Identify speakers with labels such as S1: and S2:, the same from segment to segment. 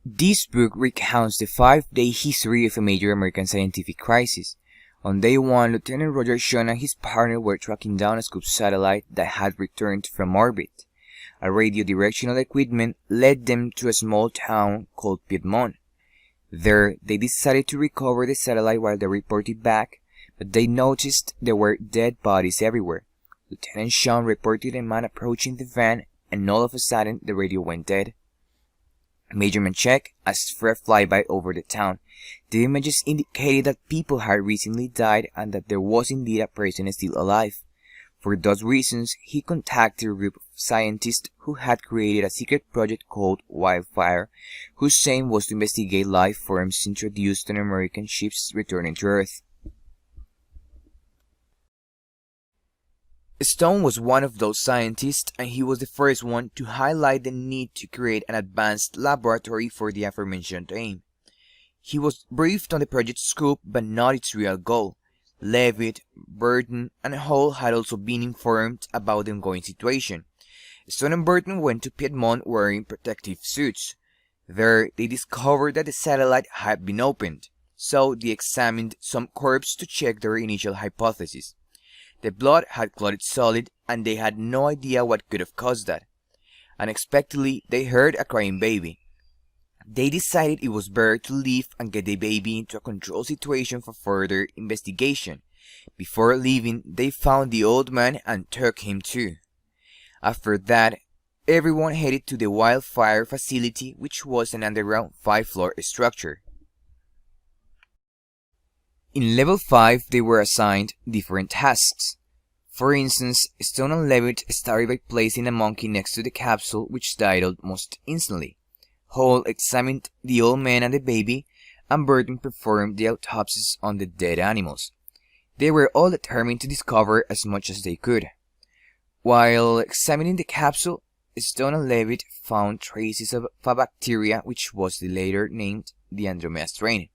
S1: This book recounts the 5-day history of a major American scientific crisis. On day 1, Lieutenant Roger Sean and his partner were tracking down a Scoop satellite that had returned from orbit. A radio directional equipment led them to a small town called Piedmont. There, they decided to recover the satellite while they reported back, but they noticed there were dead bodies everywhere. Lieutenant Sean reported a man approaching the van, and all of a sudden the radio went dead. Measurement check as for a flyby over the town. The images indicated that people had recently died and that there was indeed a person still alive. For those reasons, he contacted a group of scientists who had created a secret project called Wildfire, whose aim was to investigate life forms introduced on American ships returning to Earth. Stone was one of those scientists, and he was the first one to highlight the need to create an advanced laboratory for the aforementioned aim. He was briefed on the project's scope, but not its real goal. Leavitt, Burton, and Hall had also been informed about the ongoing situation. Stone and Burton went to Piedmont wearing protective suits. There, they discovered that the satellite had been opened, so they examined some corpses to check their initial hypothesis. The blood had clotted solid, and they had no idea what could have caused that. Unexpectedly, they heard a crying baby. They decided it was better to leave and get the baby into a controlled situation for further investigation. Before leaving, they found the old man and took him too. After that, everyone headed to the Wildfire facility, which was an underground 5-floor structure. In Level 5, they were assigned different tasks. For instance, Stone and Leavitt started by placing a monkey next to the capsule, which died almost instantly. Hall examined the old man and the baby, and Burton performed the autopsies on the dead animals. They were all determined to discover as much as they could. While examining the capsule, Stone and Leavitt found traces of a bacteria which was later named the Andromeda strain.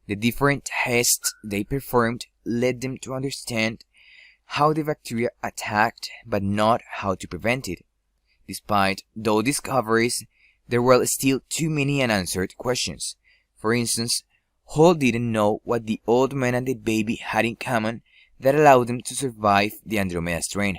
S1: The different tests they performed led them to understand how the bacteria attacked, but not how to prevent it. Despite those discoveries, there were still too many unanswered questions. For instance, Hall didn't know what the old man and the baby had in common that allowed them to survive the Andromeda strain.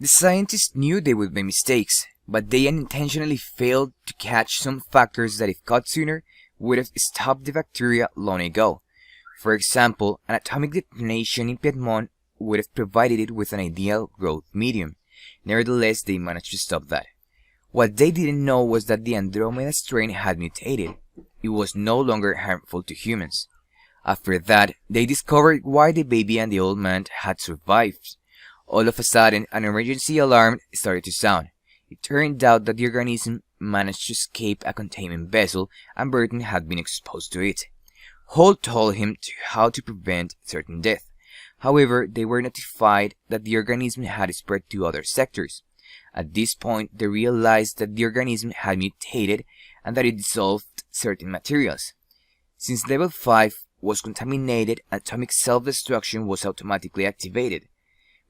S1: The scientists knew they would make mistakes, but they unintentionally failed to catch some factors that, if caught sooner, would have stopped the bacteria long ago. For example, an atomic detonation in Piedmont would have provided it with an ideal growth medium. Nevertheless, they managed to stop that. What they didn't know was that the Andromeda strain had mutated. It was no longer harmful to humans. After that, they discovered why the baby and the old man had survived. All of a sudden, an emergency alarm started to sound. It turned out that the organism managed to escape a containment vessel, and Burton had been exposed to it. Hall told him how to prevent certain death. However, they were notified that the organism had spread to other sectors. At this point, they realized that the organism had mutated and that it dissolved certain materials. Since Level 5 was contaminated, atomic self-destruction was automatically activated.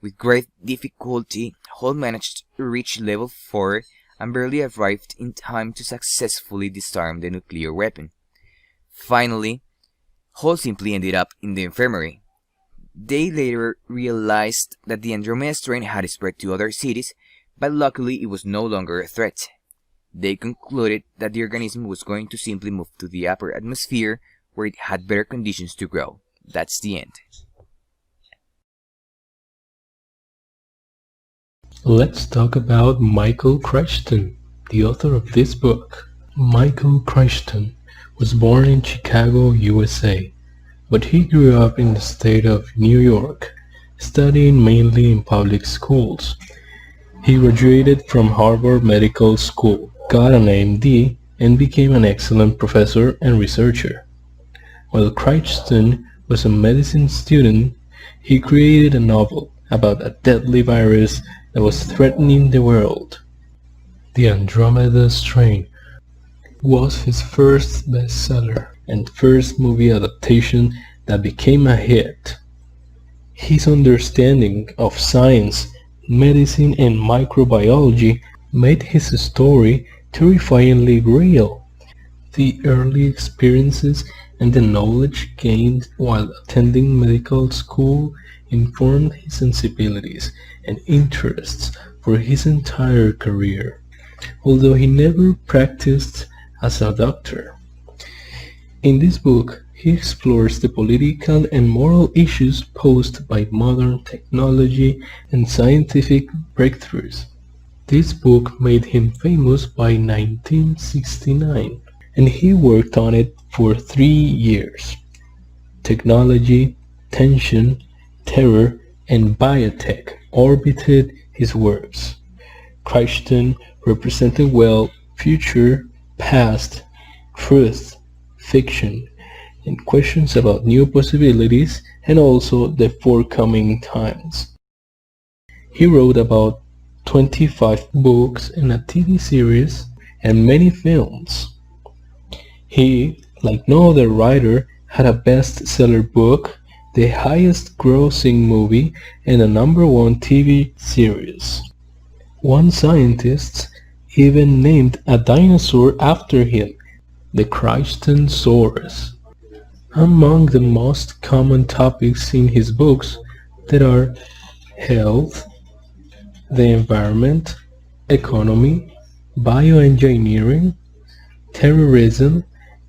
S1: With great difficulty, Hall managed to reach Level 4 and barely arrived in time to successfully disarm the nuclear weapon. Finally, Hall simply ended up in the infirmary. They later realized that the Andromeda strain had spread to other cities, but luckily it was no longer a threat. They concluded that the organism was going to simply move to the upper atmosphere, where it had better conditions to grow. That's the end.
S2: Let's talk about Michael Crichton, the author of this book. Michael Crichton was born in Chicago, USA, but he grew up in the state of New York, studying mainly in public schools. He graduated from Harvard Medical School, got an MD, and became an excellent professor and researcher. While Crichton was a medicine student, he created a novel about a deadly virus that was threatening the world. The Andromeda strain was his first bestseller and first movie adaptation that became a hit. His understanding of science, medicine, and microbiology made his story terrifyingly real. The early experiences and the knowledge gained while attending medical school informed his sensibilities and interests for his entire career, although he never practiced as a doctor. In this book, he explores the political and moral issues posed by modern technology and scientific breakthroughs. This book made him famous by 1969, and he worked on it for 3 years. Technology, tension, terror, and biotech orbited his works. Crichton represented well future, past, truth, fiction, and questions about new possibilities and also the forthcoming times. He wrote about 25 books and a TV series and many films. He, like no other writer, had a bestseller book, the highest grossing movie, and a number one TV series. One scientist even named a dinosaur after him, the Crichtonsaurus. Among the most common topics in his books there are health, the environment, economy, bioengineering, terrorism,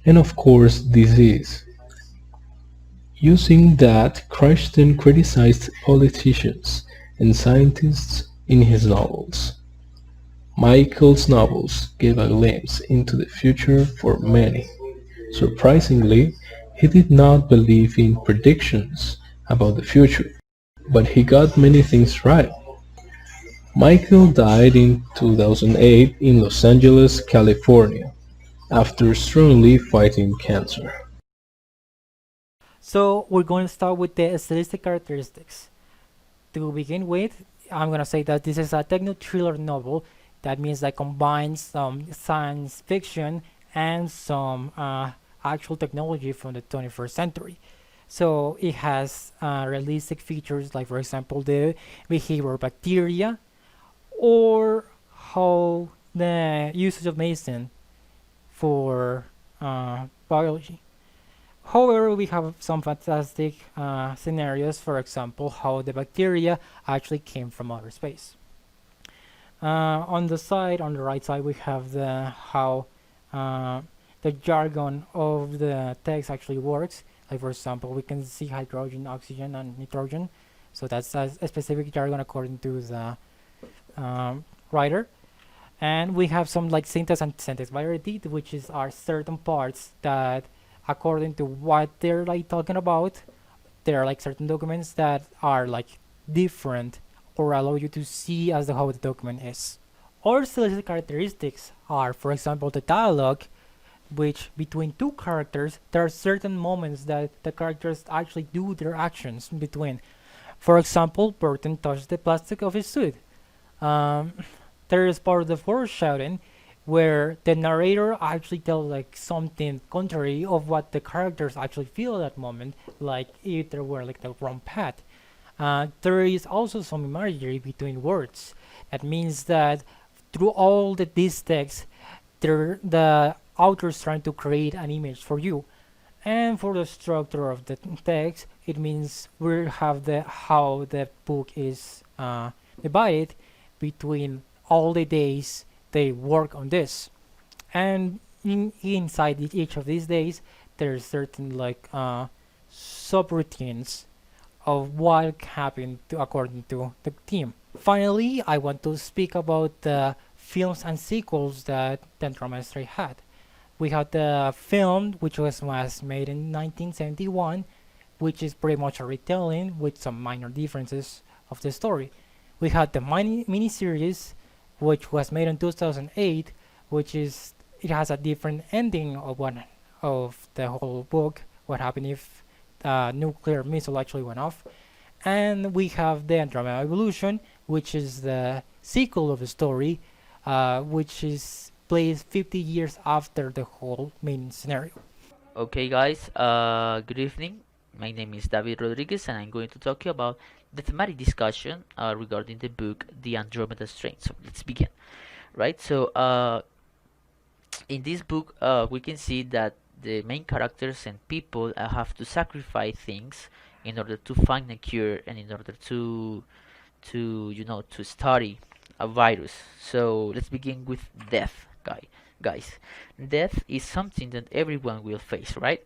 S2: and of course disease. Using that, Crichton criticized politicians and scientists in his novels. Michael's novels gave a glimpse into the future for many. Surprisingly, he did not believe in predictions about the future, but he got many things right. Michael died in 2008 in Los Angeles, California, after strongly fighting cancer.
S3: So we're going to start with the stylistic characteristics. To begin with, I'm going to say that this is a techno-thriller novel. That means that combines some science fiction and some actual technology from the 21st century. So it has realistic features like, for example, the behavior of bacteria or how the usage of medicine for biology. However, we have some fantastic scenarios, for example, how the bacteria actually came from outer space. On the right side, we have how the jargon of the text actually works. Like, for example, we can see hydrogen, oxygen, and nitrogen. So that's a specific jargon according to the writer. And we have some like syntax and syntax variety, which are certain parts that, according to what they're like talking about, there are like certain documents that are like different or allow you to see as how the document is. Other stylistic characteristics are, for example, the dialogue, which between two characters, there are certain moments that the characters actually do their actions between. For example, Burton touched the plastic of his suit. There is part of the foreshadowing where the narrator actually tells like something contrary of what the characters actually feel at that moment, like if they were like the wrong path. There is also some imagery between words. That means that through all these texts, the author is trying to create an image for you. And for the structure of the text, it means we have how the book is divided between all the days they work on this, and inside each of these days, there's certain like subroutines of what happened according to the team. Finally, I want to speak about the films and sequels that the Andromeda had. We had the film, which was made in 1971, which is pretty much a retelling with some minor differences of the story. We had the miniseries, which was made in 2008, it has a different ending of the whole book. What happened if nuclear missile actually went off? And we have the Andromeda Evolution, which is the sequel of the story, which is placed 50 years after the whole main scenario.
S4: Okay, guys, good evening. My name is David Rodriguez, and I'm going to talk to you about the thematic discussion regarding the book The Andromeda Strain. So let's begin. Right, so In this book, we can see that the main characters and people have to sacrifice things in order to find a cure and in order to study a virus. So let's begin with death, guys. Death is something that everyone will face, right?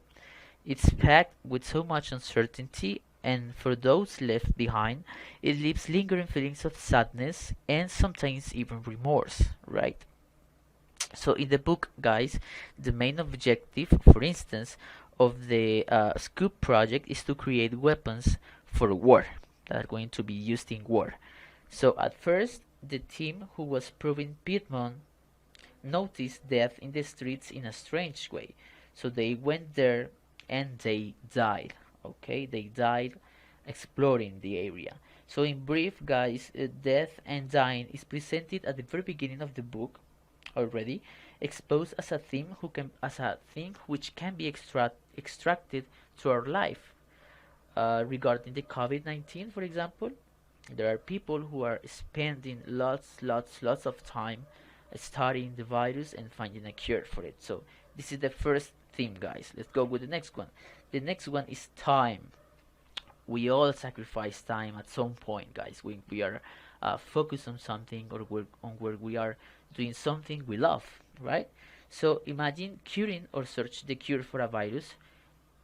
S4: It's packed with so much uncertainty, and for those left behind, it leaves lingering feelings of sadness and sometimes even remorse, right? So in the book, guys, the main objective, for instance, of the Scoop project is to create weapons for war that are going to be used in war. So at first, the team who was proving Piedmont noticed death in the streets in a strange way. So they went there and they died. Okay, they died exploring the area. So in brief, guys, death and dying is presented at the very beginning of the book already, exposed as a theme as a thing which can be extracted to our life. Regarding the COVID-19, for example, there are people who are spending lots of time studying the virus and finding a cure for it. So this is the first theme, guys. Let's go with the next one. The next one is time. We all sacrifice time at some point, guys. We are focused on something, or where we are doing something we love, right? So imagine curing or search the cure for a virus.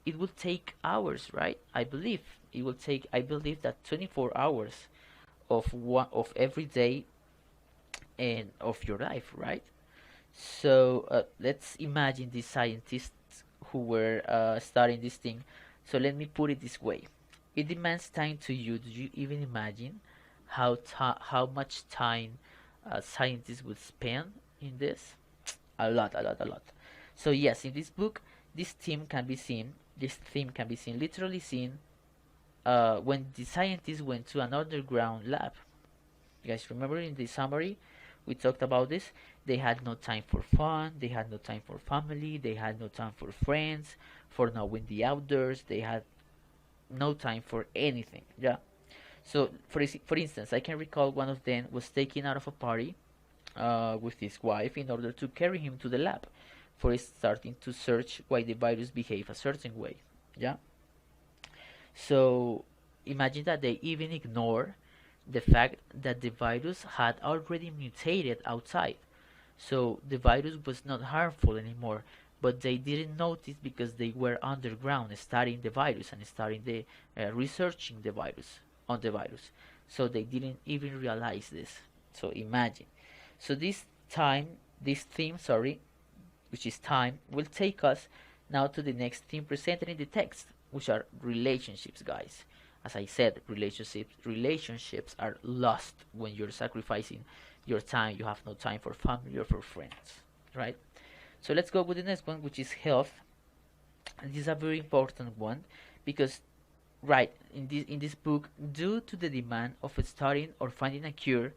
S4: It will take hours, right? I believe it will take. I believe that 24 hours of every day and of your life, right? So let's imagine these scientists who were studying this thing. So let me put it this way: it demands time to you. Do you even imagine how much time scientists would spend in this? A lot, a lot, a lot. So yes, in this book, this theme can be seen. This theme can be seen, literally seen, when the scientists went to an underground lab. You guys remember in the summary we talked about this? They had no time for fun, they had no time for family, they had no time for friends, for knowing the outdoors, they had no time for anything. Yeah. So for instance, I can recall one of them was taken out of a party with his wife in order to carry him to the lab for starting to search why the virus behave a certain way. Yeah. So imagine that they even ignore the fact that the virus had already mutated outside. So the virus was not harmful anymore, but they didn't notice because they were underground studying the virus and studying the researching the virus on the virus. So they didn't even realize this. So imagine. So this theme, sorry, which is time, will take us now to the next theme presented in the text, which are relationships, guys. As I said, relationships are lost when you're sacrificing your time. You have no time for family or for friends, right? So let's go with the next one, which is health. And this is a very important one because, right, in this book, due to the demand of studying or finding a cure,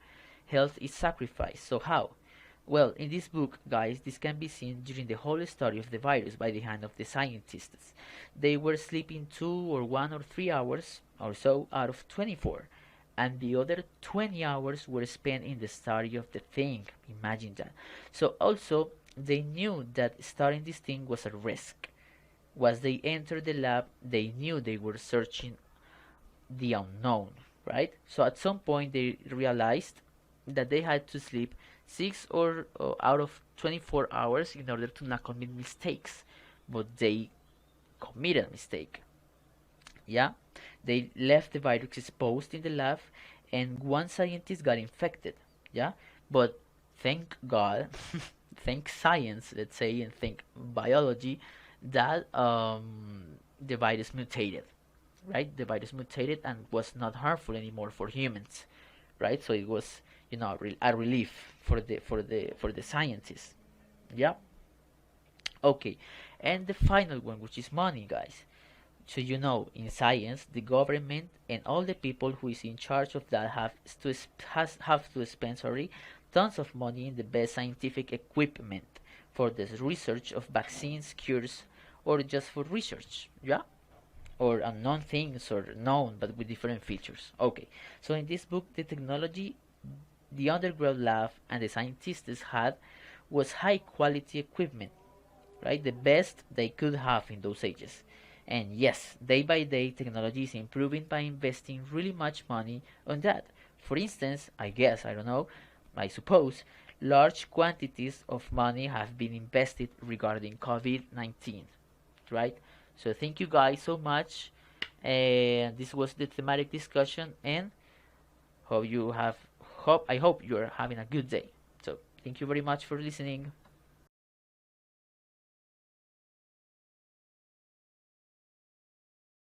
S4: health is sacrificed. So how? Well, in this book, guys, this can be seen during the whole study of the virus by the hand of the scientists. They were sleeping 2 or 1 or 3 hours or so out of 24, and the other 20 hours were spent in the study of the thing. Imagine that. So also, they knew that starting this thing was a risk. Once they entered the lab, they knew they were searching the unknown, right? So at some point, they realized that they had to sleep 6 or out of 24 hours in order to not commit mistakes, but they committed a mistake. Yeah, they left the virus exposed in the lab, and one scientist got infected. Yeah, but thank God, thank science, let's say, and thank biology, that the virus mutated. Right, the virus mutated and was not harmful anymore for humans. Right, so it was, a relief for the scientists. Yeah. Okay, and the final one, which is money, guys. So in science, the government and all the people who is in charge of that have to spend, tons of money in the best scientific equipment for the research of vaccines, cures, or just for research. Yeah, or unknown things, or known but with different features. Okay, so in this book, the technology the underground lab and the scientists had was high quality equipment, right? The best they could have in those ages. And yes, day by day, technology is improving by investing really much money on that. For instance, I guess, I don't know, I suppose, large quantities of money have been invested regarding COVID-19, right? So thank you guys so much. And this was the thematic discussion, and I hope you're having a good day. So thank you very much for listening.